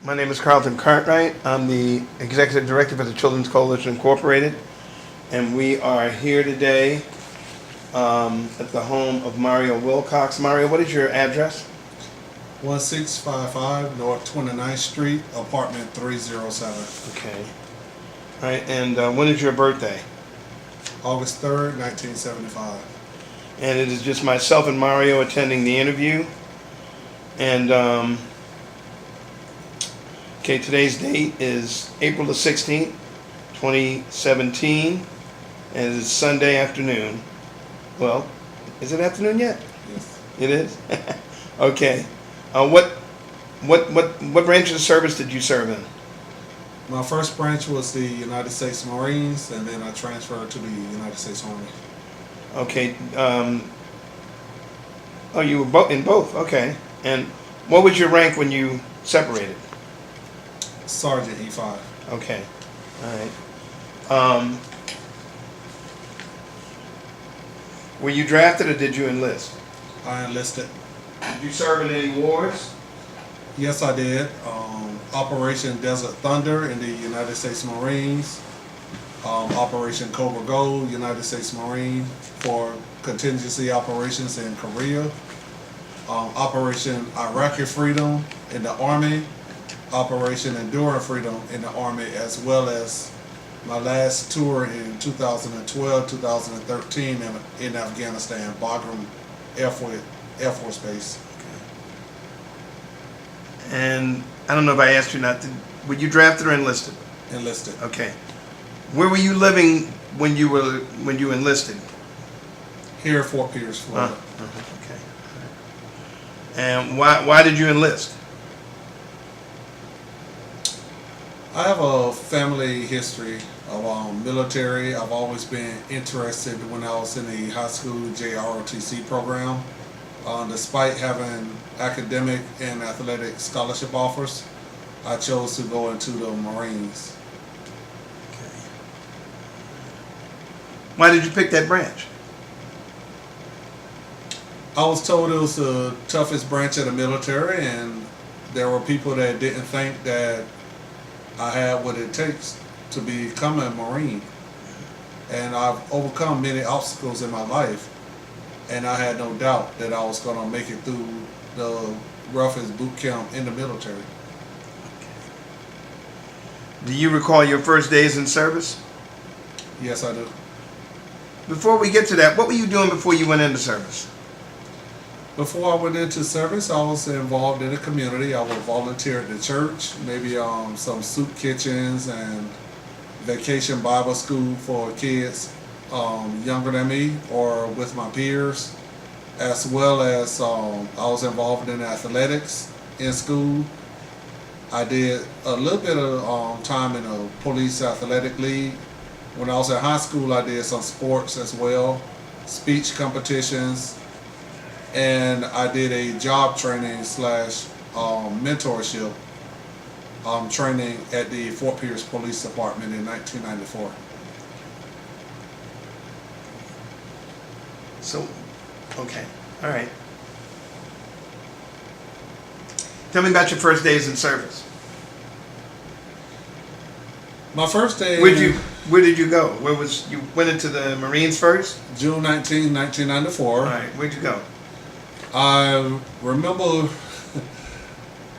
My name is Carlton Cartwright. I'm the Executive Director for the Children's Coalition Incorporated, and we are here today at the home of Mario Wilcox. Mario, what is your address? 1655 North 29th Street, apartment 307. Okay. All right, and when is your birthday? August 3rd, 1975. And it is just myself and Mario attending the interview. And okay, today's date is April the 16th, 2017, and it is Sunday afternoon. Well, is it afternoon yet? Yes. It is? Okay. What branch of the service did you serve in? My first branch was the United States Marines, and then I transferred to the United States Army. Okay. Oh, you were in both. Okay. And what was your rank when you separated? Sergeant E5. Okay. All right. Were you drafted or did you enlist? I enlisted. Did you serve in any wars? Yes, I did. Operation Desert Thunder in the United States Marines. Operation Cobra Gold, United States Marine, for contingency operations in Korea. Operation Iraqi Freedom in the Army. Operation Enduring Freedom in the Army, as well as my last tour in 2012, 2013 in Afghanistan, Bagram Air Force Base. And I don't know if I asked you not to. Were you drafted or enlisted? Enlisted. Okay. Where were you living when you enlisted? Here, Fort Pierce, Florida. Okay. And why did you enlist? I have a family history of military. I've always been interested when I was in the high school JROTC program. Despite having academic and athletic scholarship offers, I chose to go into the Marines. Okay. Why did you pick that branch? I was told it was the toughest branch of the military, and there were people that didn't think that I had what it takes to become a Marine. And I've overcome many obstacles in my life, and I had no doubt that I was going to make it through the roughest boot camp in the military. Do you recall your first days in service? Yes, I do. Before we get to that, what were you doing before you went into service? Before I went into service, I was involved in the community. I would volunteer at the church, maybe some soup kitchens and vacation Bible school for kids younger than me or with my peers, as well as I was involved in athletics in school. I did a little bit of time in a police athletic league. When I was in high school, I did some sports as well, speech competitions, and I did a job training / mentorship training at the Fort Pierce Police Department in 1994. So, okay, all right. Tell me about your first days in service. My first day. Where did you go? You went into the Marines first? June 19, 1994. All right, where'd you go? I remember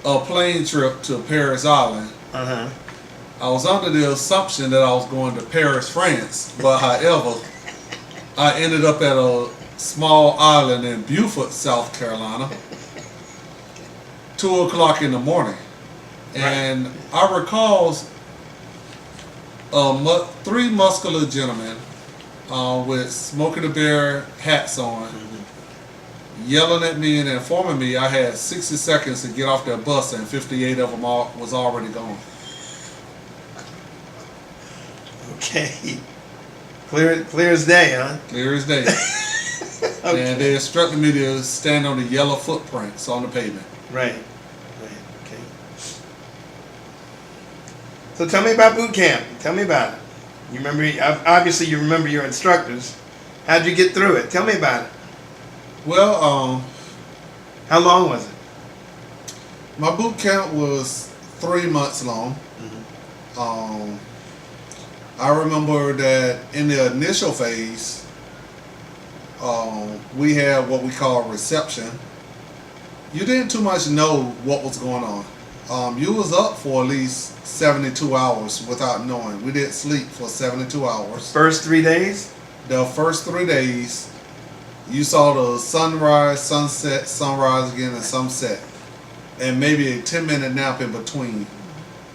a plane trip to Paris Island. Uh-huh. I was under the assumption that I was going to Paris, France, but however, I ended up at a small island in Beaufort, South Carolina, 2 o'clock in the morning. And I recall three muscular gentlemen with Smokey the Bear hats on, yelling at me and informing me I had 60 seconds to get off that bus, and 58 of them was already gone. Okay. Clear as day, huh? Clear as day. Okay. And they instructed me to stand on the yellow footprints on the pavement. Right. Okay. So tell me about boot camp. Tell me about it. You remember? Obviously, you remember your instructors. How'd you get through it? Tell me about it. Well, how long was it? My boot camp was 3 months long. I remember that in the initial phase, we had what we call reception. You didn't too much know what was going on. You was up for at least 72 hours without knowing. We didn't sleep for 72 hours. First 3 days? The first 3 days, you saw the sunrise, sunset, sunrise again, and sunset. And maybe a 10-minute nap in between.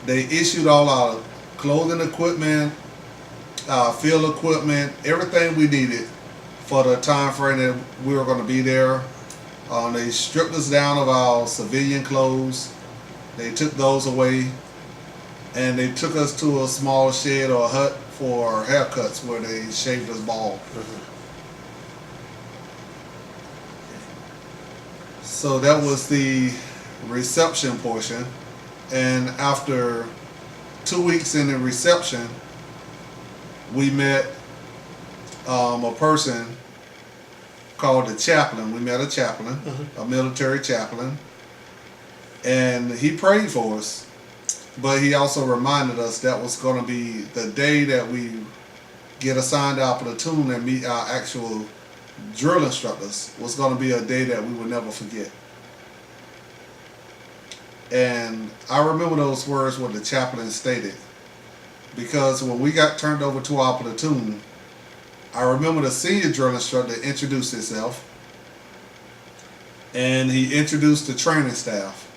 They issued all our clothing equipment, field equipment, everything we needed for the time frame that we were going to be there. They stripped us down of our civilian clothes. They took those away, and they took us to a small shed or a hut for haircuts where they shaved us bald. So that was the reception portion, and after 2 weeks in the reception, we met a person called the chaplain. We met a chaplain, a military chaplain, and he prayed for us, but he also reminded us that was going to be the day that we get assigned our platoon and meet our actual drill instructors was going to be a day that we would never forget. And I remember those words what the chaplain stated, because when we got turned over to our platoon, I remember the senior drill instructor introduced himself, and he introduced the training staff.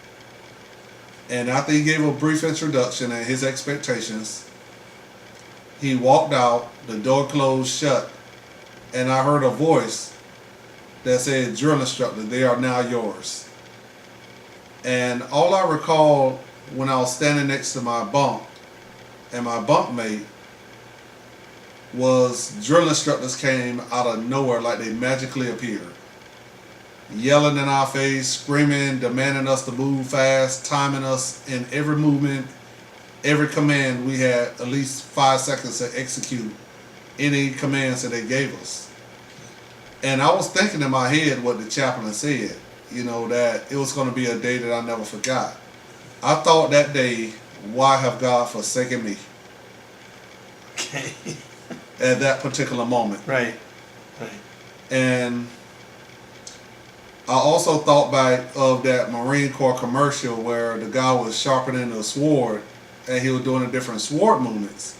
And after he gave a brief introduction and his expectations, he walked out, the door closed shut, and I heard a voice that said, "Drill instructor, they are now yours." And all I recall when I was standing next to my bunk and my bunkmate was drill instructors came out of nowhere like they magically appeared. Yelling in our face, screaming, demanding us to move fast, timing us in every movement, every command. We had at least 5 seconds to execute any commands that they gave us. And I was thinking in my head what the chaplain said, that it was going to be a day that I never forgot. I thought that day, why have God forsaken me? Okay. At that particular moment. Right. And I also thought back of that Marine Corps commercial where the guy was sharpening a sword and he was doing the different sword movements.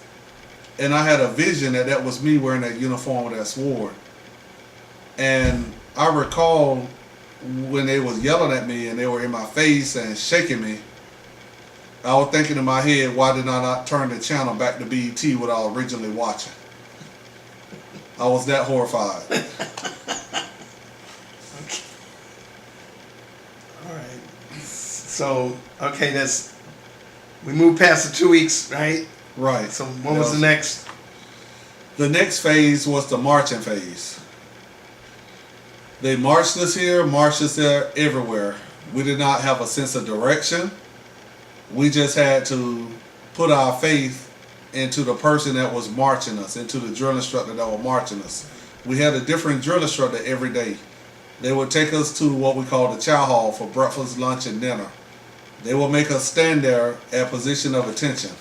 And I had a vision that was me wearing that uniform with that sword. And I recall when they was yelling at me and they were in my face and shaking me, I was thinking in my head, why did I not turn the channel back to BET what I was originally watching? I was that horrified. Okay. All right. So, okay, we moved past the 2 weeks, right? Right. So what was the next? The next phase was the marching phase. They marched us here, marched us there, everywhere. We did not have a sense of direction. We just had to put our faith into the person that was marching us, into the drill instructor that was marching us. We had a different drill instructor every day. They would take us to what we call the chow hall for breakfast, lunch, and dinner. They would make us stand there at position of attention.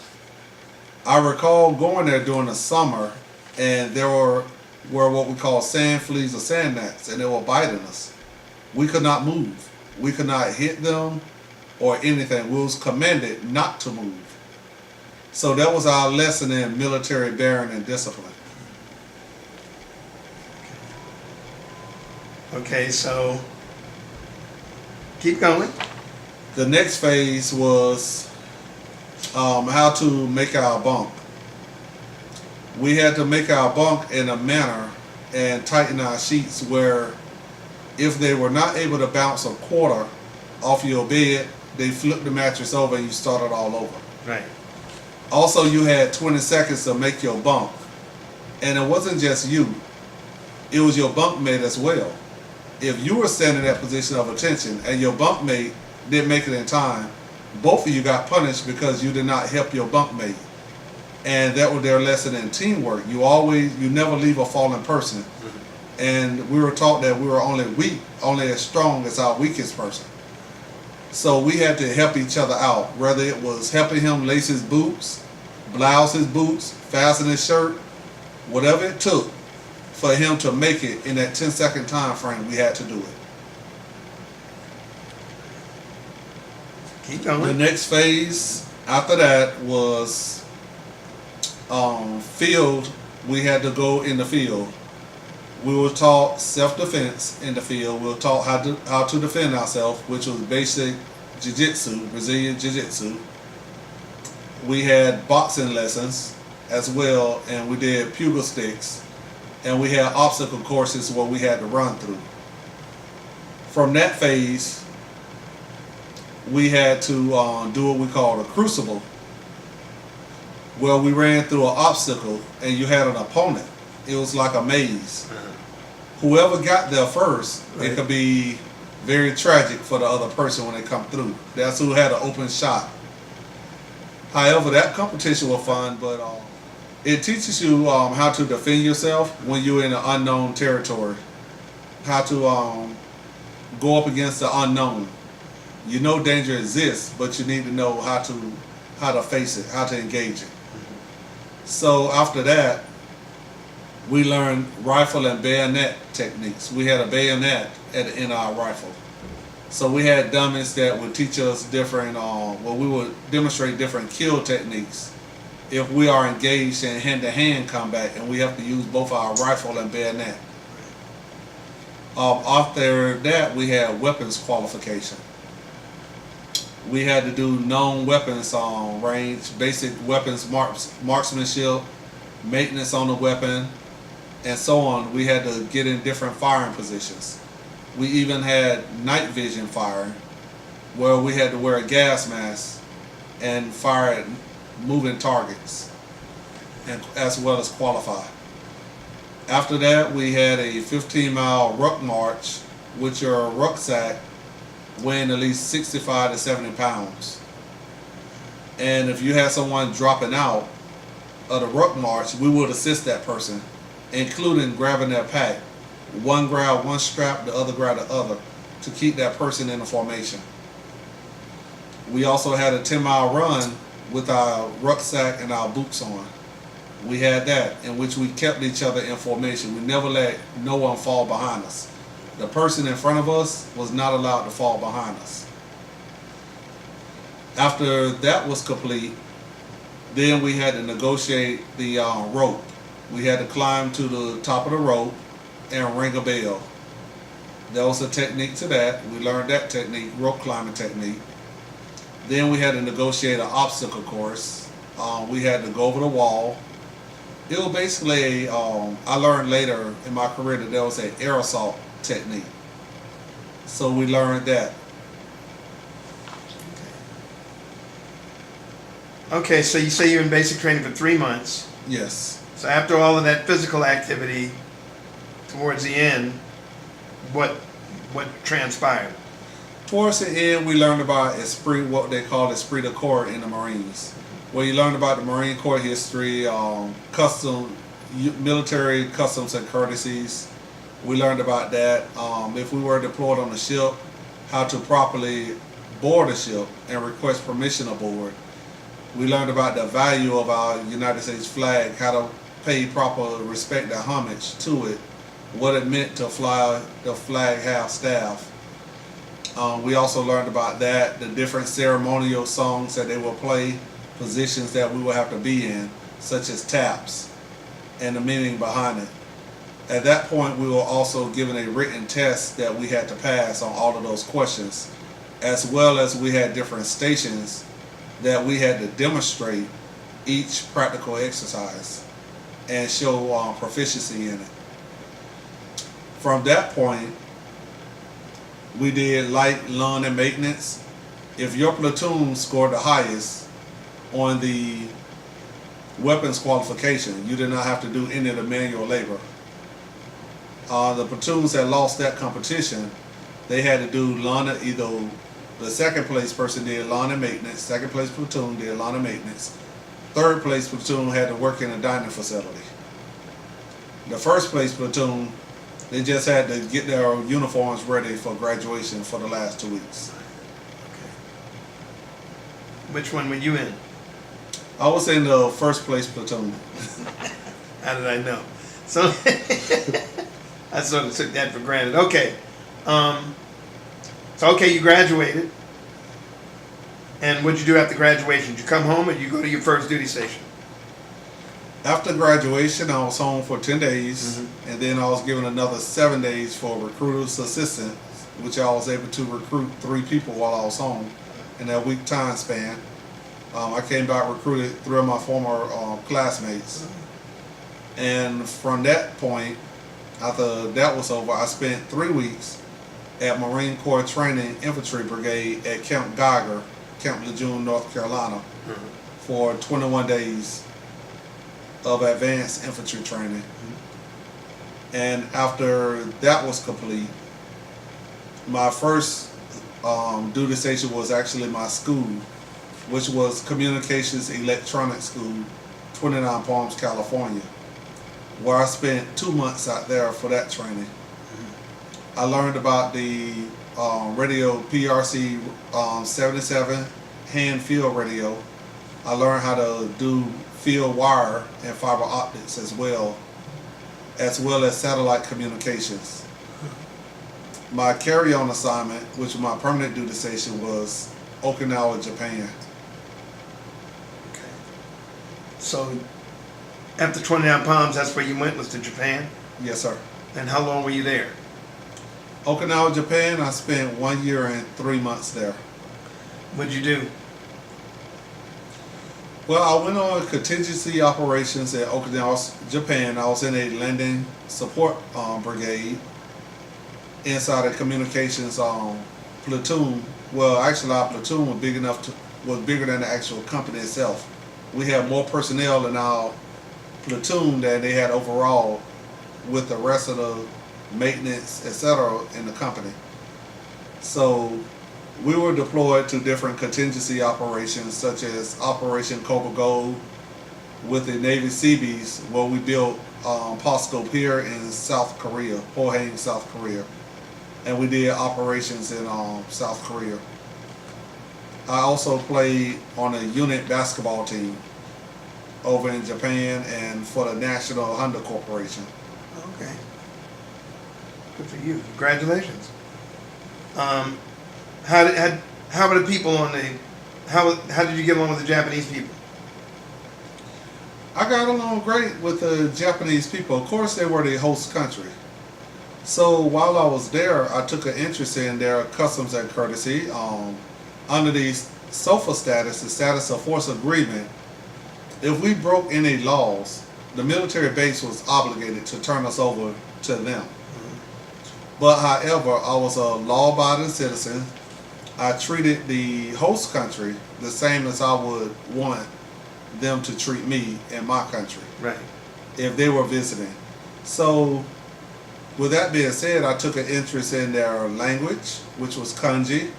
I recall going there during the summer, and there were what we call sand fleas or sand gnats, and they were biting us. We could not move. We could not hit them or anything. We was commanded not to move. So that was our lesson in military bearing and discipline. Okay, so keep going. The next phase was how to make our bunk. We had to make our bunk in a manner and tighten our sheets where if they were not able to bounce a quarter off your bed, they flipped the mattress over and you started all over. Right. Also, you had 20 seconds to make your bunk. And it wasn't just you. It was your bunkmate as well. If you were standing in that position of attention and your bunkmate didn't make it in time, both of you got punished because you did not help your bunkmate. And that was their lesson in teamwork. You never leave a fallen person. And we were taught that we were only weak, only as strong as our weakest person. So we had to help each other out, whether it was helping him lace his boots, blouse his boots, fasten his shirt, whatever it took for him to make it in that 10-second time frame, we had to do it. Keep The going. next phase after that was field. We had to go in the field. We were taught self-defense in the field. We were taught how to defend ourselves, which was basic jiu-jitsu, Brazilian jiu-jitsu. We had boxing lessons as well, and we did pugil sticks, and we had obstacle courses where we had to run through. From that phase, we had to do what we called a crucible, where we ran through an obstacle and you had an opponent. It was like a maze. Whoever got there first, Right. it could be very tragic for the other person when they come through. That's who had an open shot. However, that competition was fun, but it teaches you how to defend yourself when you're in an unknown territory. How to go up against the unknown. You know danger exists, but you need to know how to face it, how to engage it. So after that, we learned rifle and bayonet techniques. We had a bayonet in our rifle. So we had dummies that would teach us different, we would demonstrate different kill techniques if we are engaged in hand-to-hand combat and we have to use both our rifle and bayonet. After that, we had weapons qualification. We had to do known weapons range, basic weapons marksmanship, maintenance on the weapon, and so on. We had to get in different firing positions. We even had night vision firing, where we had to wear a gas mask and fire at moving targets, and as well as qualify. After that, we had a 15-mile ruck march with your rucksack weighing at least 65 to 70 pounds. And if you had someone dropping out of the ruck march, we would assist that person, including grabbing their pack. One grab one strap, the other grab the other, to keep that person in the formation. We also had a 10-mile run with our rucksack and our boots on. We had that, in which we kept each other in formation. We never let no one fall behind us. The person in front of us was not allowed to fall behind us. After that was complete, then we had to negotiate the rope. We had to climb to the top of the rope and ring a bell. There was a technique to that. We learned that technique, rope climbing technique. Then we had to negotiate an obstacle course. We had to go over the wall. It was basically, I learned later in my career that there was an air assault technique. So we learned that. Okay, so you say you're in basic training for 3 months. Yes. So after all of that physical activity, towards the end, what transpired? Towards the end, we learned about esprit, what they call esprit de corps in the Marines, where you learn about the Marine Corps history, military customs and courtesies. We learned about that. If we were deployed on a ship, how to properly board a ship and request permission aboard. We learned about the value of our United States flag, how to pay proper respect and homage to it, what it meant to fly the flag half staff. We also learned about that, the different ceremonial songs that they will play, positions that we will have to be in, such as taps, and the meaning behind it. At that point, we were also given a written test that we had to pass on all of those questions, as well as we had different stations that we had to demonstrate each practical exercise and show proficiency in it. From that point, we did light, lawn, and maintenance. If your platoon scored the highest on the weapons qualification, you did not have to do any of the manual labor. The platoons that lost that competition, they had to do lawn, either the second place person did lawn and maintenance, second place platoon did lawn and maintenance, third place platoon had to work in a dining facility. The first place platoon, they just had to get their uniforms ready for graduation for the last 2 weeks. Okay. Which one were you in? I was in the first place platoon. How did I know? So I sort of took that for granted. Okay. So okay, you graduated. And what'd you do after graduation? Did you come home or did you go to your first duty station? After graduation, I was home for 10 days, and then I was given another 7 days for recruiter's assistant, which I was able to recruit 3 people while I was home in that week time span. I came back, recruited 3 of my former classmates, and from that point, after that was over, I spent 3 weeks at Marine Corps Training Infantry Brigade at Camp Geiger, Camp Lejeune, North Carolina, for 21 days of advanced infantry training. And after that was complete, my first duty station was actually my school, which was Communications Electronics School, 29 Palms, California, where I spent 2 months out there for that training. I learned about the radio PRC 77 hand field radio. I learned how to do field wire and fiber optics as well as satellite communications. My carry-on assignment, which was my permanent duty station, was Okinawa, Japan. Okay. So after 29 Palms, that's where you went, was to Japan? Yes, sir. And how long were you there? Okinawa, Japan, I spent 1 year and 3 months there. What'd you do? Well, I went on contingency operations at Okinawa, Japan. I was in a landing support brigade inside a communications platoon. Well, actually, our platoon was bigger than the actual company itself. We had more personnel in our platoon than they had overall, with the rest of the maintenance, etc., in the company. So we were deployed to different contingency operations, such as Operation Cobra Gold with the Navy Seabees, where we built POSCO Pier in South Korea, Pohang, South Korea. And we did operations in South Korea. I also played on a unit basketball team over in Japan and for the National Honda Corporation. Okay. Good for you. Congratulations. How were the people on the? How did you get along with the Japanese people? I got along great with the Japanese people. Of course, they were the host country. So while I was there, I took an interest in their customs and courtesy. Under the SOFA status, the status of force agreement, if we broke any laws, the military base was obligated to turn us over to them. But however, I was a law-abiding citizen. I treated the host country the same as I would want them to treat me in my country. Right. If they were visiting. So with that being said, I took an interest in their language, which was kanji.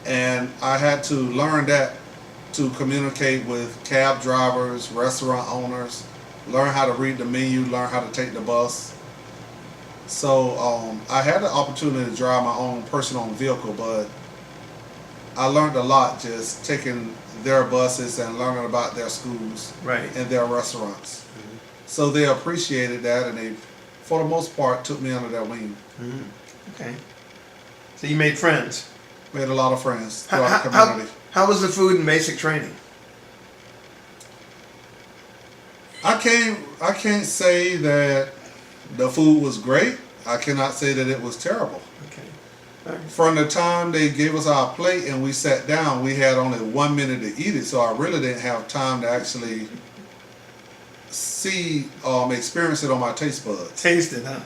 And I had to learn that to communicate with cab drivers, restaurant owners, learn how to read the menu, learn how to take the bus. So I had the opportunity to drive my own personal vehicle, but I learned a lot just taking their buses and learning about their schools, right, and their restaurants. So they appreciated that, and they, for the most part, took me under their wing. Okay. So you made friends? Made a lot of friends throughout the community. How was the food in basic training? I can't say that the food was great. I cannot say that it was terrible. Okay. All right. From the time they gave us our plate and we sat down, we had only 1 minute to eat it, so I really didn't have time to actually experience it on my taste buds. Taste it, huh?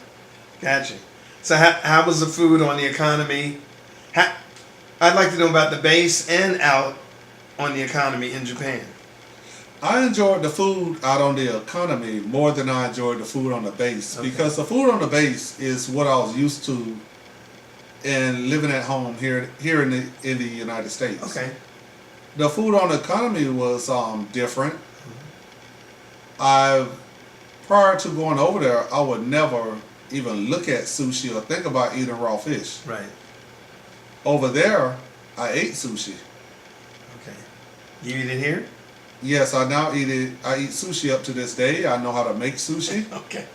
Gotcha. So how was the food on the economy? I'd like to know about the base and out on the economy in Japan. I enjoyed the food out on the economy more than I enjoyed the food on the base, because the food on the base is what I was used to in living at home here in the United States. Okay. The food on the economy was different. Prior to going over there, I would never even look at sushi or think about eating raw fish. Right. Over there, I ate sushi. Okay. You eat it here? Yes, I now eat it. I eat sushi up to this day. I know how to make sushi. Okay.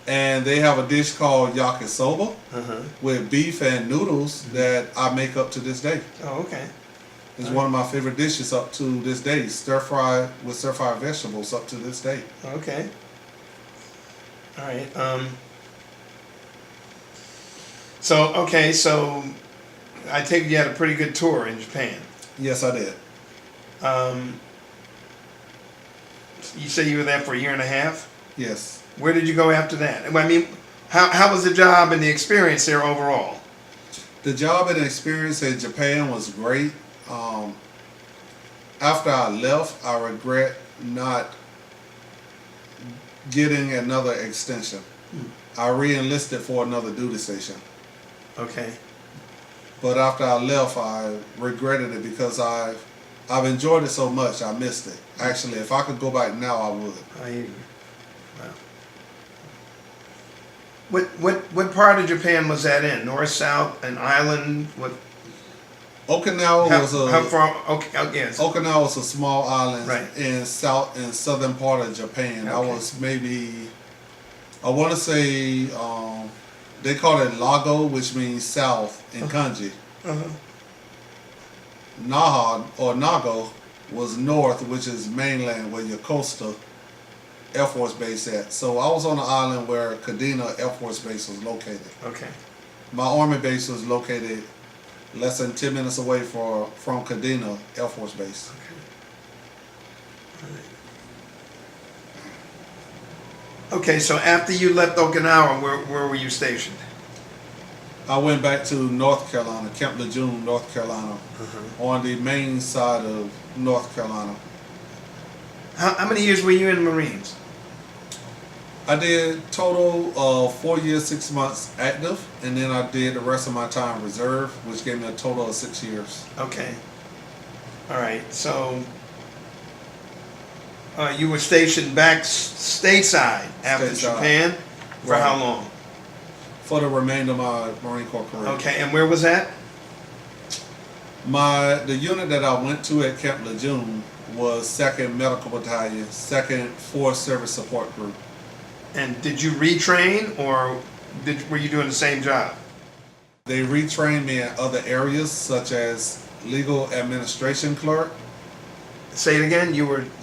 And they have a dish called yakisoba Uh-huh. with beef and noodles that I make up to this day. Oh, okay. It's one of my favorite dishes up to this day. Stir fry with stir fried vegetables up to this day. Okay. All right. So I take it you had a pretty good tour in Japan. Yes, I did. You say you were there for a year and a half? Yes. Where did you go after that? I mean, how was the job and the experience there overall? The job and experience in Japan was great. After I left, I regret not getting another extension. I re-enlisted for another duty station. Okay. But after I left, I regretted it because I've enjoyed it so much. I missed it. Actually, if I could go back now, I would. I hear you. Wow. What part of Japan was that in? North, south, an island? What? Okinawa was a how far? Okay. Oh, yes. Okinawa was a small island Right. in southern part of Japan. I Okay. was maybe, I want to say, they call it Lago, which means south in kanji. Uh-huh. Naha or Nago was north, which is mainland where your Costa Air Force Base at. So I was on the island where Kadena Air Force Base was located. Okay. My Army base was located less than 10 minutes away from Kadena Air Force Base. Okay, so after you left Okinawa, where were you stationed? I went back to North Carolina, Camp Lejeune, North Carolina, on the main side of North Carolina. How many years were you in the Marines? I did total of 4 years, 6 months active, and then I did the rest of my time reserve, which gave me a total of 6 years. Okay. All right. So you were stationed back stateside after Stateside. Japan for Right. how long? For the remainder of my Marine Corps career. Okay. And where was that? The unit that I went to at Camp Lejeune was 2nd Medical Battalion, 2nd Force Service Support Group. And did you retrain, or were you doing the same job? They retrained me in other areas, such as legal administration clerk. Say it again.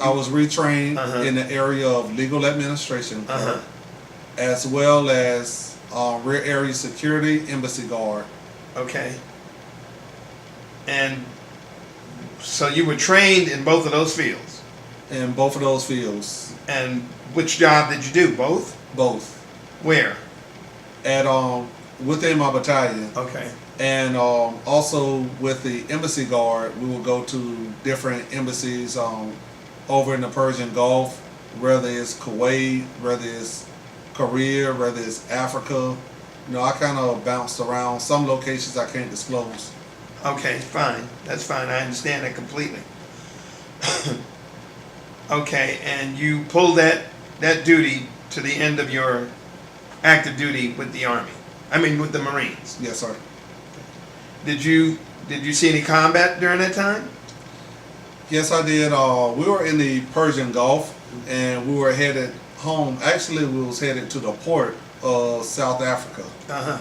I was retrained Uh-huh. in the area of legal administration clerk, Uh-huh. as well as rear area security, embassy guard. Okay. And so you were trained in both of those fields. In both of those fields, And which job did you do? Both? both Where? at within my battalion, Okay. and also with the embassy guard, we would go to different embassies over in the Persian Gulf, whether it's Kuwait, whether it's Korea, whether it's Africa. You know, I kind of bounced around. Some locations I can't disclose. Okay, fine. That's fine. I understand that completely. Okay, and you pulled that duty to the end of your active duty with the Army. I mean, with the Marines. Yes, sir. Did you see any combat during that time? Yes, I did. We were in the Persian Gulf, and we were headed home. Actually, we was headed to the port of South Africa. Uh-huh.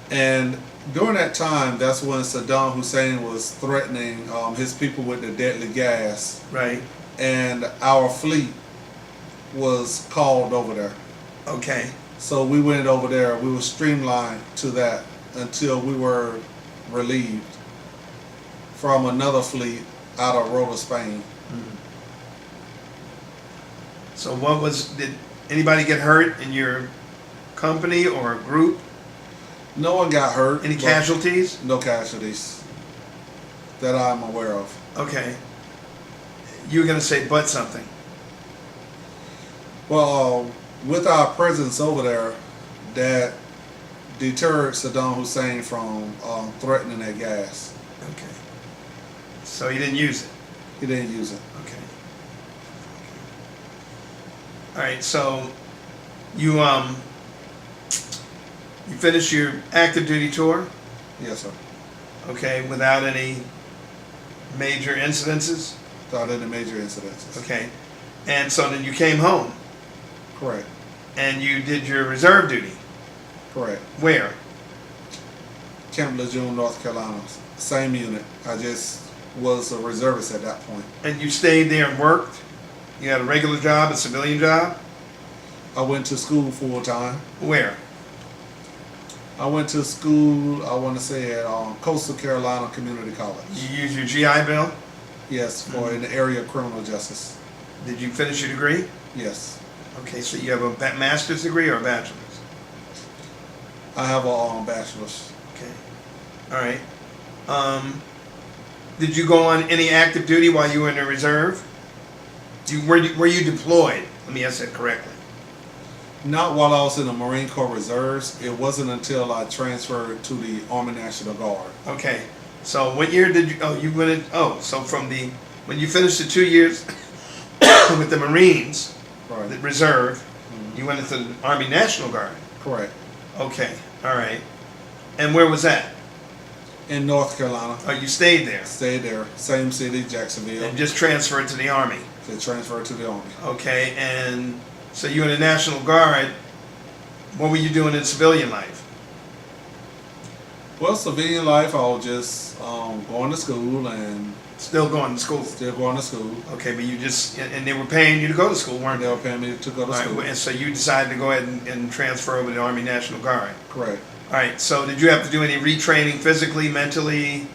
And during that time, that's when Saddam Hussein was threatening his people with the deadly gas. Right. And our fleet was called over there. Okay. So we went over there. We were streamlined to that until we were relieved from another fleet out of Rota, Spain. So did anybody get hurt in your company or group? No one got hurt. Any but casualties? No casualties that I'm aware of. Okay. You were going to say but something. Well, with our presence over there, that deterred Saddam Hussein from threatening that gas. Okay. So you didn't use it? He didn't use it. Okay. All right, so you finished your active duty tour, Yes, sir. okay, without any major incidences? Without any major incidences. Okay. And so then you came home Correct. and you did your reserve duty. Correct. Where? Camp Lejeune, North Carolina. Same unit. I just was a reservist at that point. And you stayed there and worked? You had a regular job, a civilian job? I went to school full time. Where? I went to school, I want to say at Coastal Carolina Community College. You used your GI Bill? Yes, for in the area of criminal justice. Did you finish your degree? Yes. Okay, so you have a master's degree or a bachelor's? I have a bachelor's. Okay. All right. Did you go on any active duty while you were in the reserve? Were you deployed? Let me ask that correctly. Not while I was in the Marine Corps Reserves. It wasn't until I transferred to the Army National Guard. Okay. So what year did you? Oh, you went in. Oh, so when you finished the 2 years with the Marines, Right. the reserve, you went into the Army National Guard. Correct. Okay. All right. And where was that? In North Carolina. Oh, you stayed there Stayed there. Same city, Jacksonville. and just transferred to the Army. They transferred to the Army. Okay. And so you were in the National Guard. What were you doing in civilian life? Well, civilian life, I was just going to school and Still going to school. still going to school. Okay, but you just and they were paying you to go to school, weren't They they? were paying me to go to All school. right, and so you decided to go ahead and transfer over to the Army National Guard. Correct. All right, so did you have to do any retraining physically, mentally?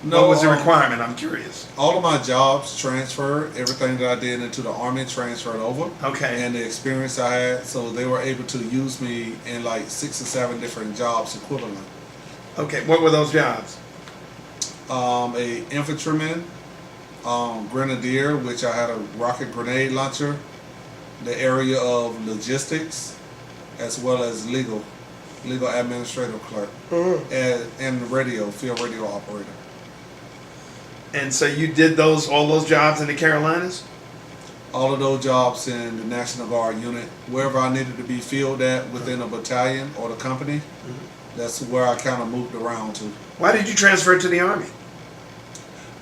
No, What was the requirement? I'm curious. all of my jobs transferred. Everything that I did into the Army transferred over. Okay. And the experience I had, so they were able to use me in like 6 or 7 different jobs equivalent. Okay, what were those jobs? A infantryman, grenadier, which I had a rocket grenade launcher, the area of logistics, as well as legal administrative clerk, and field radio operator. And so you did all those jobs in the Carolinas? All of those jobs in the National Guard unit, wherever I needed to be filled at within a battalion or the company, that's where I kind of moved around to. Why did you transfer to the Army?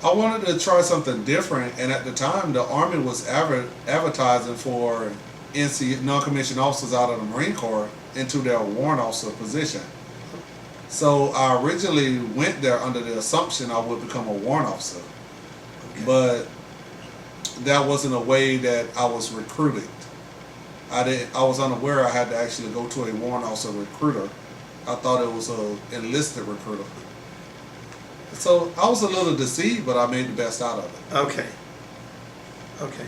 I wanted to try something different, and at the time, the Army was advertising for NC non-commissioned officers out of the Marine Corps into their warrant officer position. So I originally went there under the assumption I would become a warrant officer, but that wasn't a way that I was recruited. I was unaware I had to actually go to a warrant officer recruiter. I thought it was a enlisted recruiter. So I was a little deceived, but I made the best out of it. Okay. Okay.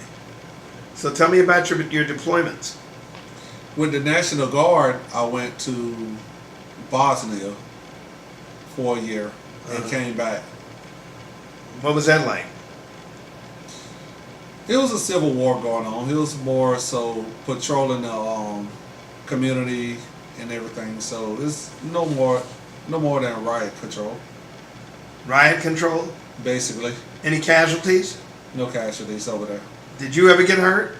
So tell me about your deployments. With the National Guard, I went to Bosnia for a year and came back. What was that like? It was a civil war going on. It was more so patrolling the community and everything. So it's no more than riot control. Riot control? Basically, Any casualties? no casualties over there. Did you ever get hurt?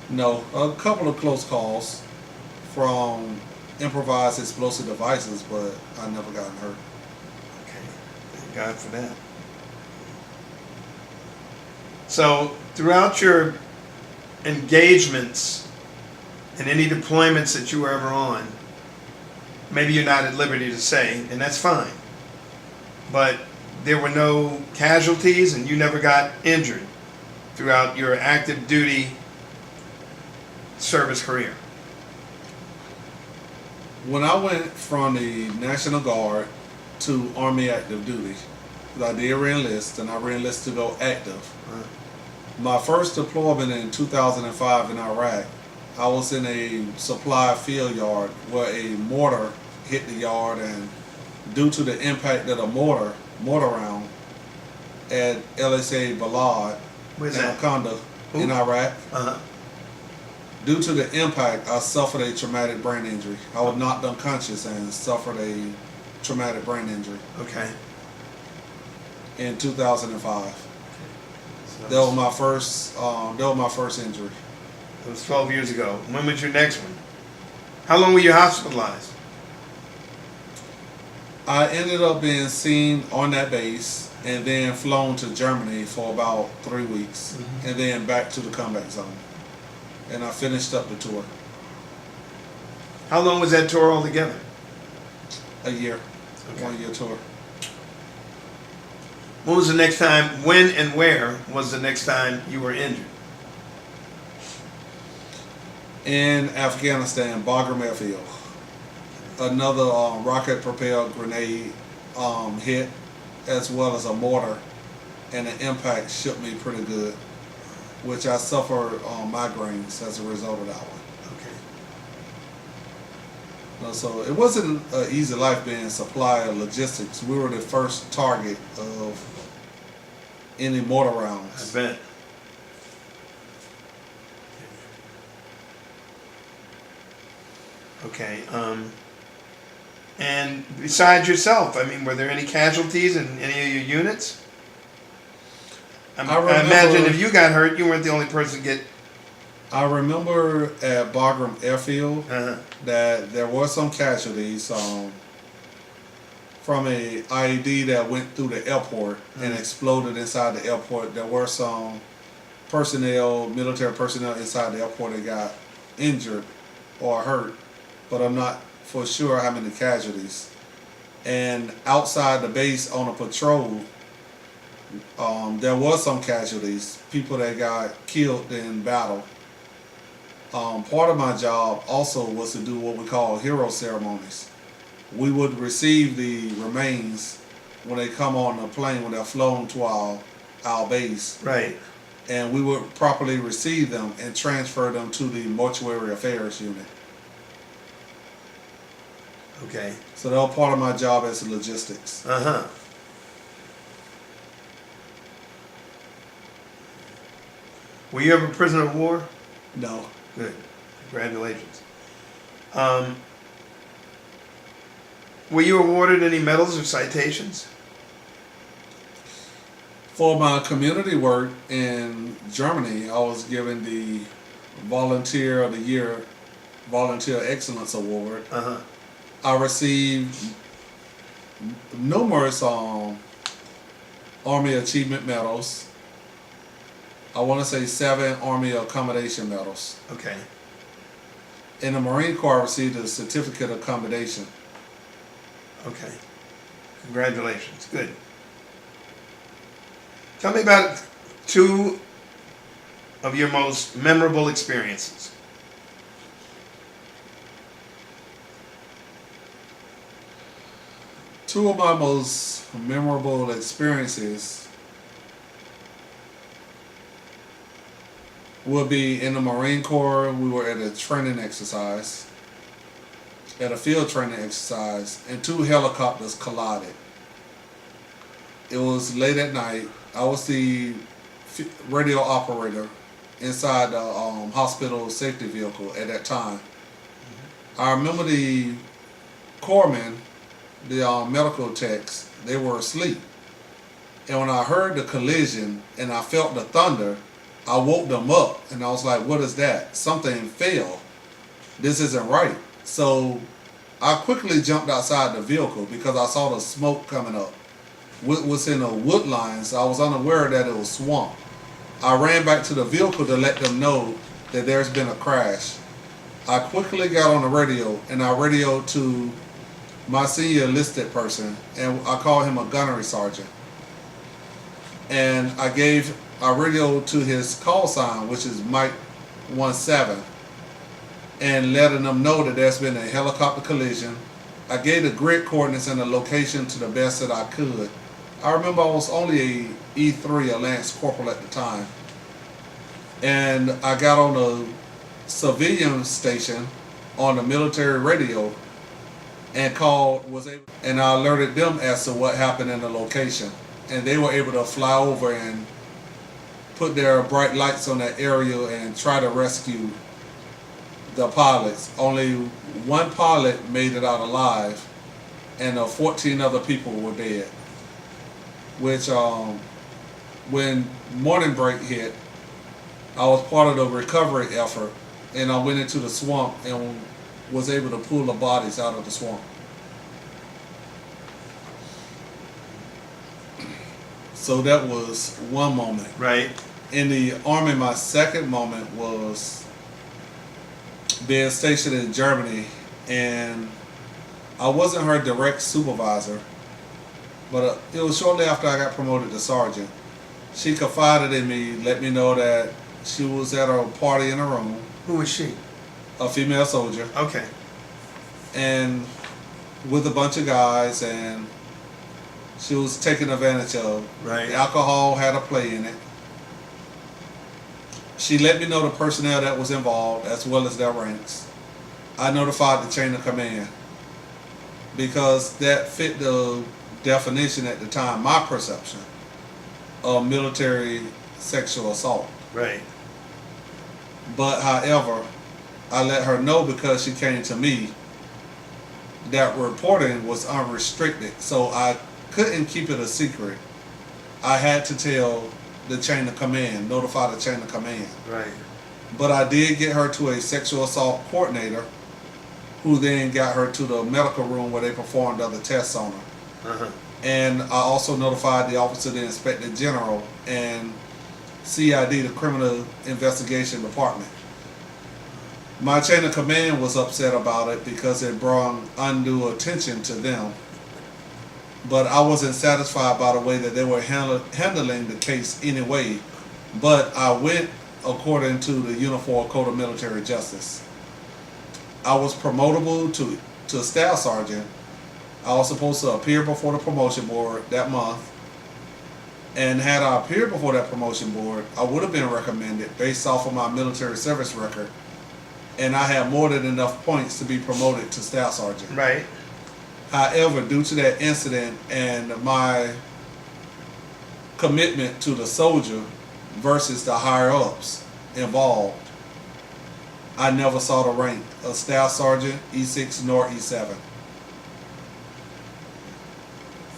No, a couple of close calls from improvised explosive devices, but I never gotten hurt. Okay. Thank God for that. So throughout your engagements and any deployments that you were ever on, maybe you're not at liberty to say, and that's fine, but there were no casualties and you never got injured throughout your active duty service career. When I went from the National Guard to Army active duty, 'cause I did re-enlist, and I re-enlisted to go active. My first deployment in 2005 in Iraq, I was in a supply field yard where a mortar hit the yard, and due to the impact of the mortar round at LSA Balad Where's in that? Wakanda in Iraq, Uh-huh. due to the impact, I suffered a traumatic brain injury. I was knocked unconscious and suffered a traumatic brain injury Okay. in 2005. So That was my first injury. it was 12 years ago. When was your next one? How long were you hospitalized? I ended up being seen on that base and then flown to Germany for about 3 weeks and then back to the combat zone. And I finished up the tour. How long was that tour altogether? A year. Okay. 1 year tour. When was the next time, when and where was the next time you were injured? In Afghanistan, Bagram Airfield. Another rocket-propelled grenade hit, as well as a mortar, and the impact shook me pretty good, which I suffered migraines as a result of that one. Okay. So it wasn't an easy life being supplier logistics. We were the first target of any mortar I rounds. bet. Okay. And besides yourself, I mean, were there any casualties in any of your units? I imagine if you got hurt, you weren't the only person to get. I remember at Bagram Airfield Uh-huh. that there were some casualties from a IED that went through the airport and exploded inside the airport. There were some personnel, military personnel inside the airport that got injured or hurt, but I'm not for sure how many casualties. And outside the base on a patrol, there was some casualties, people that got killed in battle. Part of my job also was to do what we call hero ceremonies. We would receive the remains when they come on the plane, when they're flown to our base. Right. And we would properly receive them and transfer them to the mortuary affairs unit. Okay. So that was part of my job as logistics. Uh-huh. Were you ever a prisoner of war? No. Good. Congratulations. Were you awarded any medals or citations? For my community work in Germany, I was given the Volunteer of the Year, Volunteer Excellence Award. Uh-huh. I received numerous Army Achievement Medals. I want to say 7 Army Accommodation Medals. Okay. In the Marine Corps, I received a Certificate of Commendation. Okay. Congratulations. Good. Tell me about 2 of your most memorable experiences. Two of my most memorable experiences would be in the Marine Corps. We were at a training exercise, at a field training exercise, and 2 helicopters collided. It was late at night. I was the radio operator inside the hospital safety vehicle at that time. I remember the corpsmen, the medical techs, they were asleep. And when I heard the collision and I felt the thunder, I woke them up and I was like, what is that? Something fell. This isn't right. So I quickly jumped outside the vehicle because I saw the smoke coming up. It was in a wood line, so I was unaware that it was swamp. I ran back to the vehicle to let them know that there's been a crash. I quickly got on the radio and I radioed to my senior enlisted person, and I called him a gunnery sergeant. And I radioed to his call sign, which is Mike 17, and letting them know that there's been a helicopter collision. I gave the grid coordinates and the location to the best that I could. I remember I was only a E3, a Lance Corporal at the time. And I got on a civilian station on the military radio and and I alerted them as to what happened in the location. And they were able to fly over and put their bright lights on that area and try to rescue the pilots. Only 1 pilot made it out alive, and 14 other people were dead. Which, when morning break hit, I was part of the recovery effort, and I went into the swamp and was able to pull the bodies out of the swamp. So that was one moment. Right. In the Army, my second moment was being stationed in Germany, and I wasn't her direct supervisor, but it was shortly after I got promoted to sergeant. She confided in me, let me know that she was at a party in a room, Who was she? a female soldier, Okay. and with a bunch of guys, and she was taken advantage of. Right. Alcohol had a play in it. She let me know the personnel that was involved as well as their ranks. I notified the chain of command because that fit the definition at the time, my perception, of military sexual assault. Right. But however, I let her know because she came to me that reporting was unrestricted, so I couldn't keep it a secret. I had to tell the chain of command, notify the chain of command. Right. But I did get her to a sexual assault coordinator, who then got her to the medical room where they performed other tests on her. Uh-huh. And I also notified the officer, the inspector general, and CID, the criminal investigation department. My chain of command was upset about it because it brought undue attention to them. But I wasn't satisfied by the way that they were handling the case anyway. But I went according to the Uniform Code of Military Justice. I was promotable to staff sergeant. I was supposed to appear before the promotion board that month. And had I appeared before that promotion board, I would have been recommended based off of my military service record. And I had more than enough points to be promoted to staff sergeant. Right. However, due to that incident and my commitment to the soldier versus the higher ups involved, I never saw the rank of staff sergeant, E6 nor E7.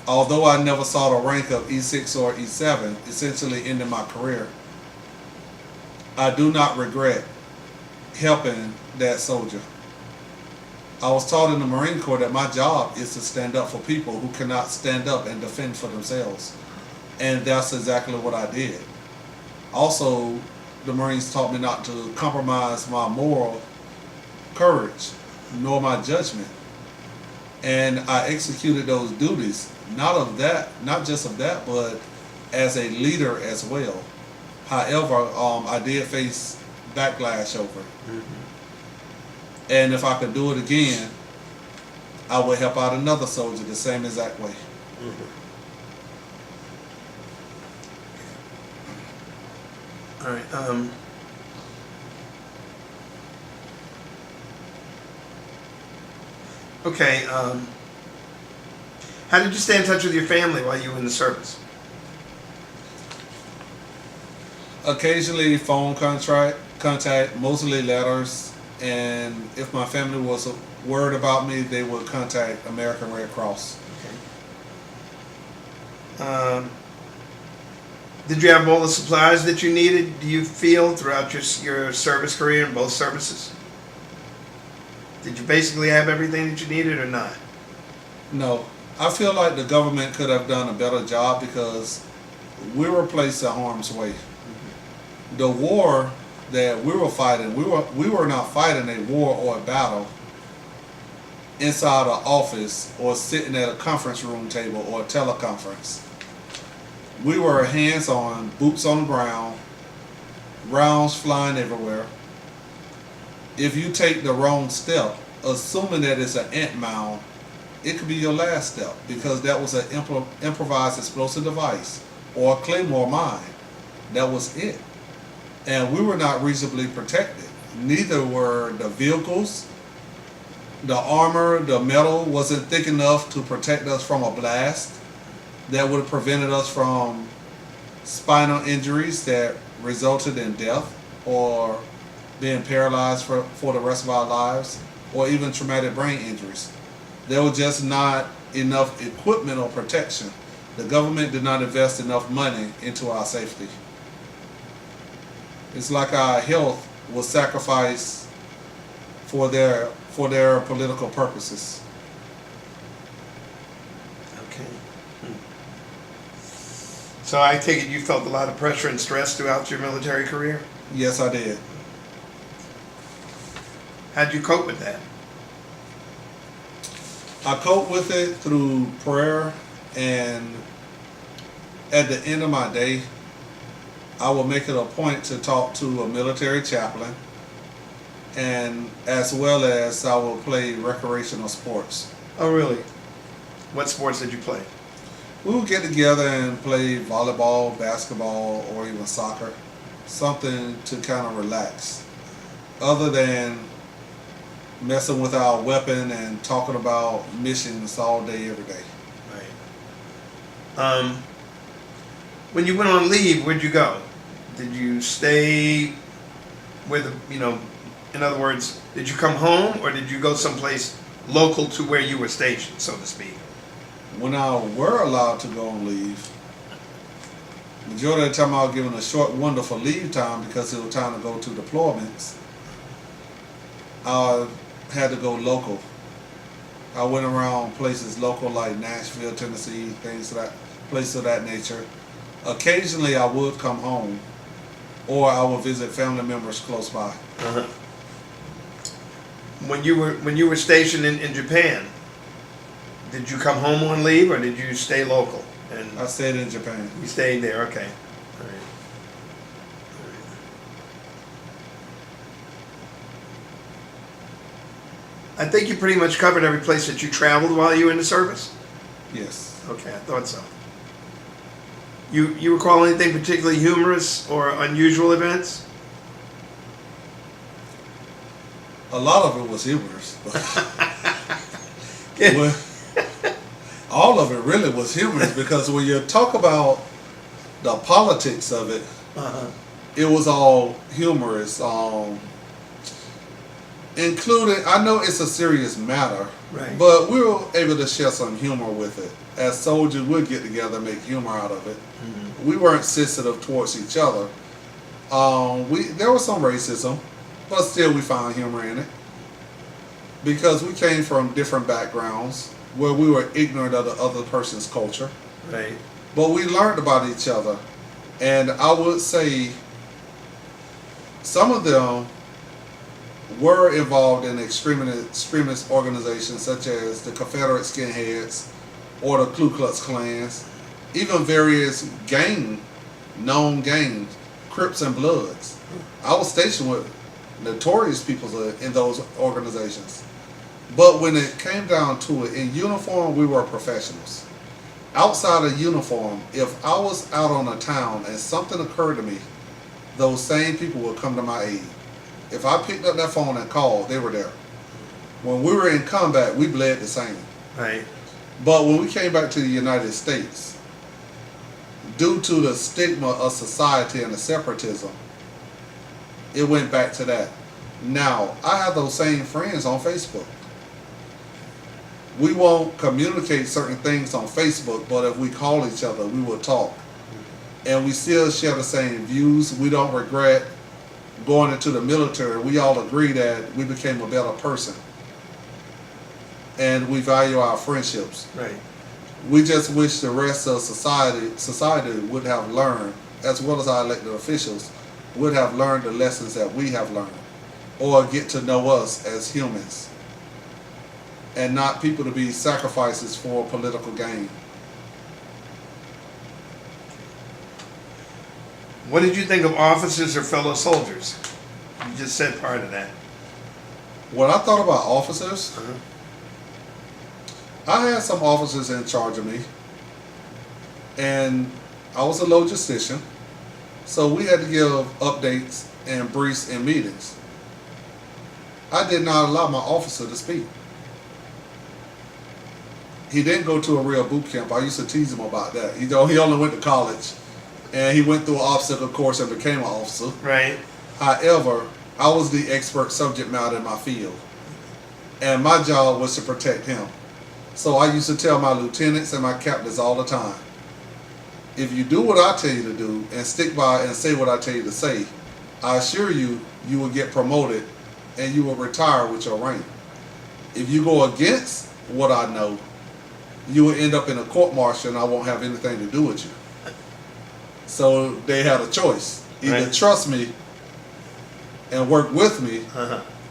Although I never saw the rank of E6 or E7, essentially ending my career, I do not regret helping that soldier. I was taught in the Marine Corps that my job is to stand up for people who cannot stand up and defend for themselves. And that's exactly what I did. Also, the Marines taught me not to compromise my moral courage nor my judgment. And I executed those duties, not just of that, but as a leader as well. However, I did face backlash over it. Mm-hmm. And if I could do it again, I would help out another soldier the same exact way. Mm-hmm. All right. Okay. How did you stay in touch with your family while you were in the service? Occasionally phone contact, mostly letters, and if my family was worried about me, they would contact American Red Cross. Okay. Did you have all the supplies that you needed, do you feel, throughout your service career in both services? Did you basically have everything that you needed or not? No. I feel like the government could have done a better job because we were placed in harm's way. The war that we were fighting, we were not fighting a war or a battle inside an office or sitting at a conference room table or a teleconference. We were hands-on, boots on the ground, rounds flying everywhere. If you take the wrong step, assuming that it's an ant mound, it could be your last step because that was an improvised explosive device or a claymore mine. That was it. And we were not reasonably protected. Neither were the vehicles. The armor, the metal wasn't thick enough to protect us from a blast that would have prevented us from spinal injuries that resulted in death or being paralyzed for the rest of our lives, or even traumatic brain injuries. There was just not enough equipment or protection. The government did not invest enough money into our safety. It's like our health was sacrificed for their political purposes. Okay. So I take it you felt a lot of pressure and stress throughout your military career? Yes, I did. How'd you cope with that? I cope with it through prayer, and at the end of my day, I will make it a point to talk to a military chaplain, and as well as I will play recreational sports. Oh, really? What sports did you play? We would get together and play volleyball, basketball, or even soccer. Something to kind of relax. Other than messing with our weapon and talking about missions all day, every day. Right. When you went on leave, where'd you go? Did you stay with, in other words, did you come home or did you go someplace local to where you were stationed, so to speak? When I were allowed to go on leave, majority of the time I was given a short window for leave time because it was time to go to deployments. I had to go local. I went around places local like Nashville, Tennessee, places of that nature. Occasionally I would come home, or I would visit family members close by. Uh-huh. When you were stationed in Japan, did you come home on leave or did you stay local? And I stayed in Japan. you stayed there, okay. All right. I think you pretty much covered every place that you traveled while you were in the service? Yes. Okay, I thought so. You recall anything particularly humorous or unusual events? A lot of it was humorous. Yeah. Well, all of it really was humorous because when you talk about the politics of it, it was all humorous. Including, I know it's a serious matter, Right. but we were able to share some humor with it. As soldiers would get together and make humor out of it. Mm-hmm. We weren't sensitive towards each other. There was some racism, but still we found humor in it. Because we came from different backgrounds where we were ignorant of the other person's culture. Right. But we learned about each other. And I would say some of them were involved in extremist organizations such as the Confederate Skinheads or the Ku Klux Klans, even various known gangs, Crips and Bloods. I was stationed with notorious people in those organizations. But when it came down to it, in uniform, we were professionals. Outside of uniform, if I was out on a town and something occurred to me, those same people would come to my aid. If I picked up that phone and called, they were there. When we were in combat, we bled the same. Right. But when we came back to the United States, due to the stigma of society and the separatism, it went back to that. Now, I have those same friends on Facebook. We won't communicate certain things on Facebook, but if we call each other, we will talk. And we still share the same views. We don't regret going into the military. We all agree that we became a better person. And we value our friendships. Right. We just wish the rest of society would have learned, as well as our elected officials, would have learned the lessons that we have learned, or get to know us as humans, and not people to be sacrifices for political gain. What did you think of officers or fellow soldiers? You just said part of that. What I thought about officers, Uh-huh. I had some officers in charge of me, and I was a logistician, so we had to give updates and briefs in meetings. I did not allow my officer to speak. He didn't go to a real boot camp. I used to tease him about that. He only went to college, and he went through an obstacle course and became an officer. Right. However, I was the expert subject matter in my field, and my job was to protect him. So I used to tell my lieutenants and my captains all the time, if you do what I tell you to do and stick by and say what I tell you to say, I assure you, you will get promoted and you will retire with your rank. If you go against what I know, you will end up in a court martial and I won't have anything to do with you. So they had a choice: either Right. trust me and work with me,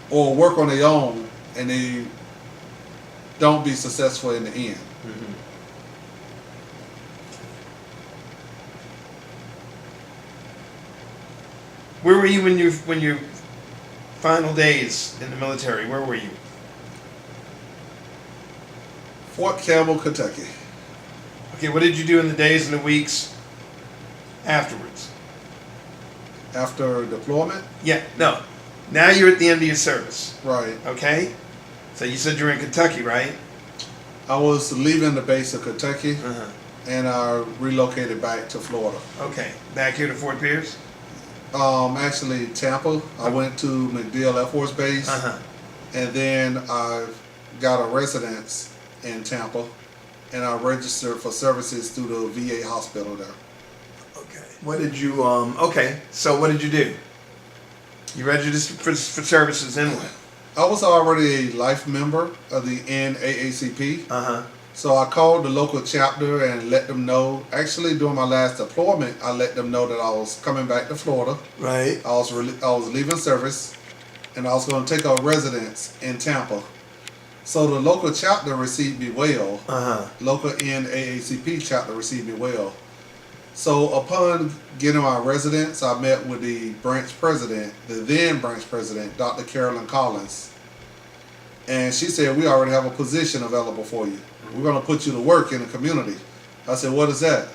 or work on their own and they don't be successful in the end. Where were you when your final days in the military? Where were you? Fort Campbell, Kentucky. Okay, what did you do in the days and the weeks afterwards? After deployment, Yeah, no. Now you're at the end of your service, right? okay? So you said you were in Kentucky, right? I was leaving the base of Kentucky, Uh-huh. and I relocated back to Florida. Okay, back here to Fort Pierce? Actually, Tampa. I went to MacDill Air Force Base, Uh-huh. and then I got a residence in Tampa, and I registered for services through the VA hospital there. Okay. What did you, okay, so what did you do? You registered for services in what? I was already a life member of the NAACP, Uh-huh. so I called the local chapter and let them know. Actually, during my last deployment, I let them know that I was coming back to Florida. Right. I was leaving service, and I was going to take a residence in Tampa. So the local chapter received me well. Uh-huh. Local NAACP chapter received me well. So upon getting my residence, I met with the branch president, the then branch president, Dr. Carolyn Collins. And she said, we already have a position available for you. We're going to put you to work in the community. I said, what is that?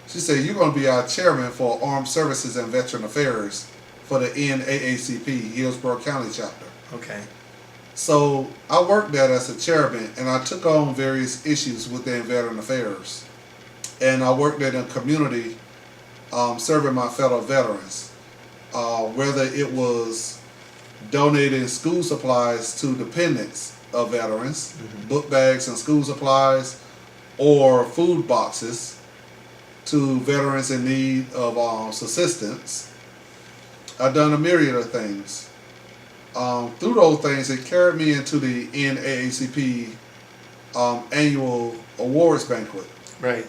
She said, you're going to be our chairman for Armed Services and Veteran Affairs for the NAACP, Hillsborough County chapter. Okay. So I worked there as a chairman, and I took on various issues within Veteran Affairs. And I worked in a community serving my fellow veterans, whether it was donating school supplies to dependents of veterans, book bags and school supplies, or food boxes to veterans in need of assistance. I've done a myriad of things. Through those things, it carried me into the NAACP annual awards banquet. Right.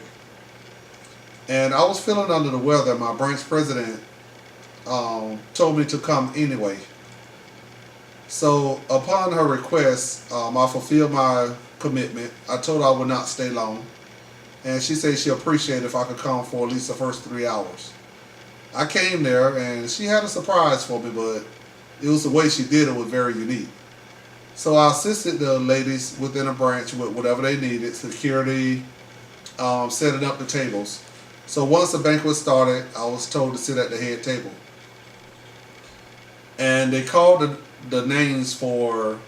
And I was feeling under the weather. My branch president told me to come anyway. So upon her request, I fulfilled my commitment. I told her I would not stay long. And she said she appreciated if I could come for at least the first 3 hours. I came there, and she had a surprise for me, but it was the way she did it was very unique. So I assisted the ladies within a branch with whatever they needed, security, setting up the tables. So once the banquet started, I was told to sit at the head table. And they called the names for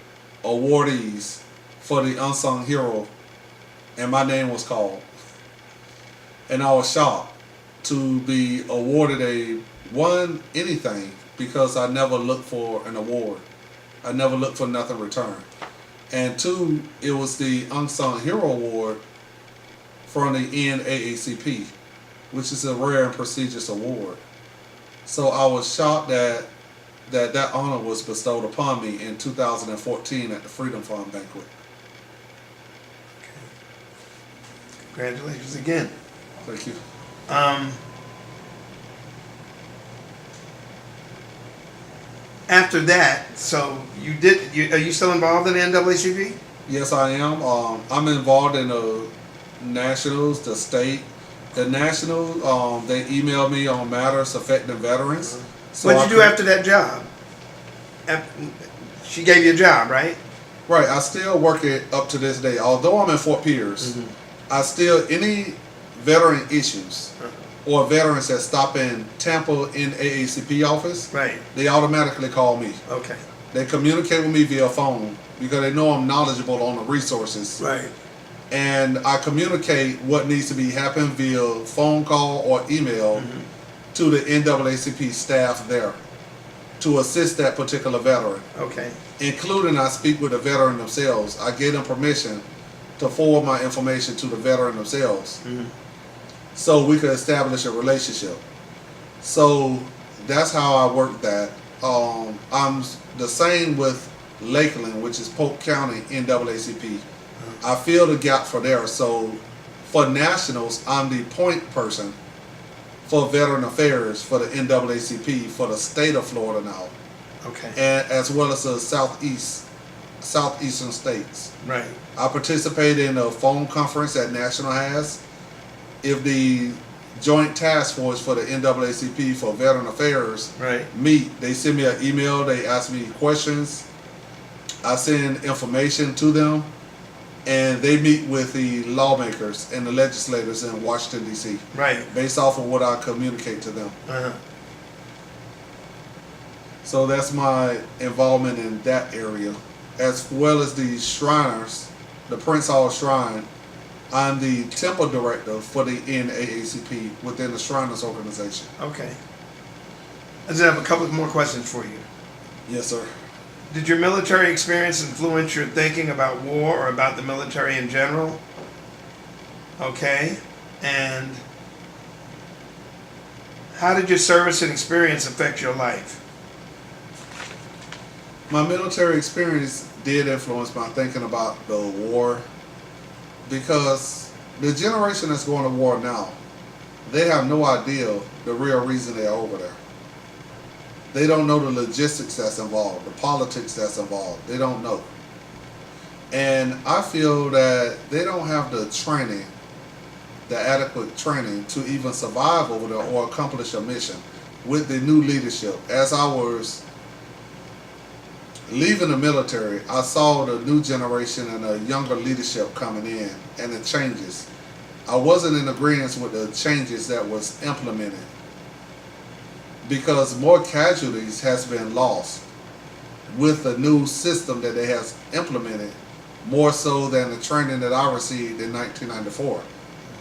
awardees for the Unsung Hero, and my name was called. And I was shocked to be awarded anything, because I never looked for an award. I never looked for nothing in return. And two, it was the Unsung Hero Award from the NAACP, which is a rare and prestigious award. So I was shocked that honor was bestowed upon me in 2014 at the Freedom Fund banquet. Congratulations again. Thank you. After that, so are you still involved in the NAACP? Yes, I am. I'm involved in the nationals, the state. The national, they emailed me on matters affecting veterans. So What did you do after that job? She gave you a job, right? Right, I still work it up to this day. Although I'm in Fort Pierce, I still, any veteran issues or veterans that stop in Tampa NAACP office, Right. they automatically call me. Okay. They communicate with me via phone because they know I'm knowledgeable on the resources. Right. And I communicate what needs to be happening via phone call or email to the NAACP staff there to assist that particular veteran. Okay. Including I speak with the veteran themselves. I give them permission to forward my information to the veteran themselves, so we could establish a relationship. So that's how I work that. I'm the same with Lakeland, which is Polk County NAACP. I fill the gap for there. So for nationals, I'm the point person for Veteran Affairs for the NAACP for the state of Florida now, Okay. and as well as the southeastern states. Right. I participated in a phone conference that National has. If the Joint Task Force for the NAACP for Veteran Affairs Right. meet, they send me an email, they ask me questions, I send information to them, and they meet with the lawmakers and the legislators in Washington, D.C. Right. based off of what I communicate to them. Uh-huh. So that's my involvement in that area, as well as the Shriners, the Prince Hall Shrine. I'm the temple director for the NAACP within the Shriners organization. Okay. I just have a couple more questions for you. Yes, sir. Did your military experience influence your thinking about war or about the military in general? Okay. And how did your service and experience affect your life? My military experience did influence my thinking about the war, because the generation that's going to war now, they have no idea the real reason they're over there. They don't know the logistics that's involved, the politics that's involved. They don't know. And I feel that they don't have the training, the adequate training to even survive over there or accomplish a mission with the new leadership. As I was leaving the military, I saw the new generation and the younger leadership coming in and the changes. I wasn't in agreement with the changes that was implemented, because more casualties has been lost with the new system that they has implemented, more so than the training that I received in 1994.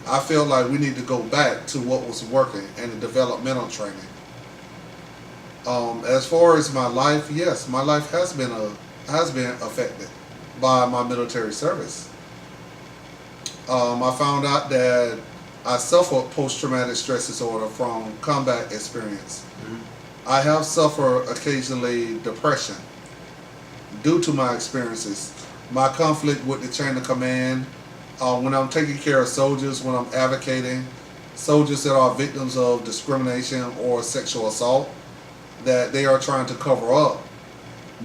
I feel like we need to go back to what was working and the developmental training. As far as my life, yes, my life has been affected by my military service. I found out that I suffer post-traumatic stress disorder from combat experience. Mm-hmm. I have suffered occasionally depression due to my experiences. My conflict with the chain of command, when I'm taking care of soldiers, when I'm advocating, soldiers that are victims of discrimination or sexual assault, that they are trying to cover up,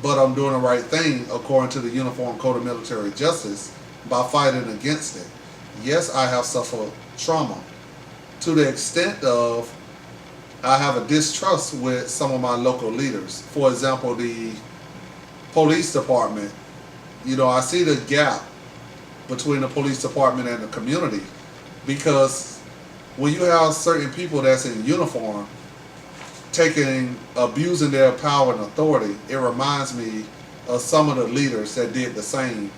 but I'm doing the right thing according to the Uniform Code of Military Justice by fighting against it. Yes, I have suffered trauma to the extent of I have a distrust with some of my local leaders. For example, the police department. You know, I see the gap between the police department and the community, because when you have certain people that's in uniform abusing their power and authority, it reminds me of some of the leaders that did the same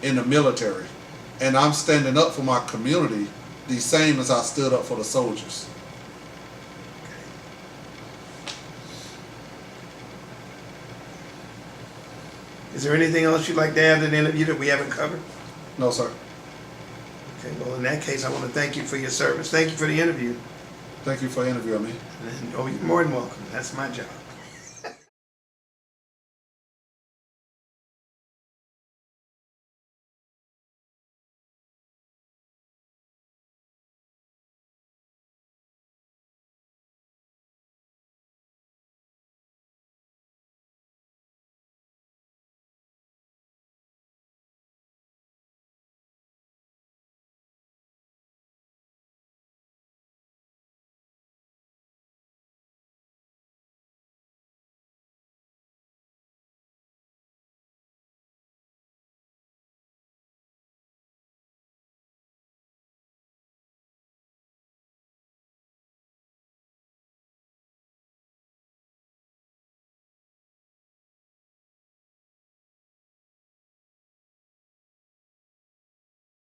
in the military. And I'm standing up for my community the same as I stood up for the soldiers. Is there anything else you'd like to add to the interview that we haven't covered? No, sir. Okay, well, in that case, I want to thank you for your service. Thank you for the interview. Thank you for interviewing me. And, oh, you're more than welcome. That's my job.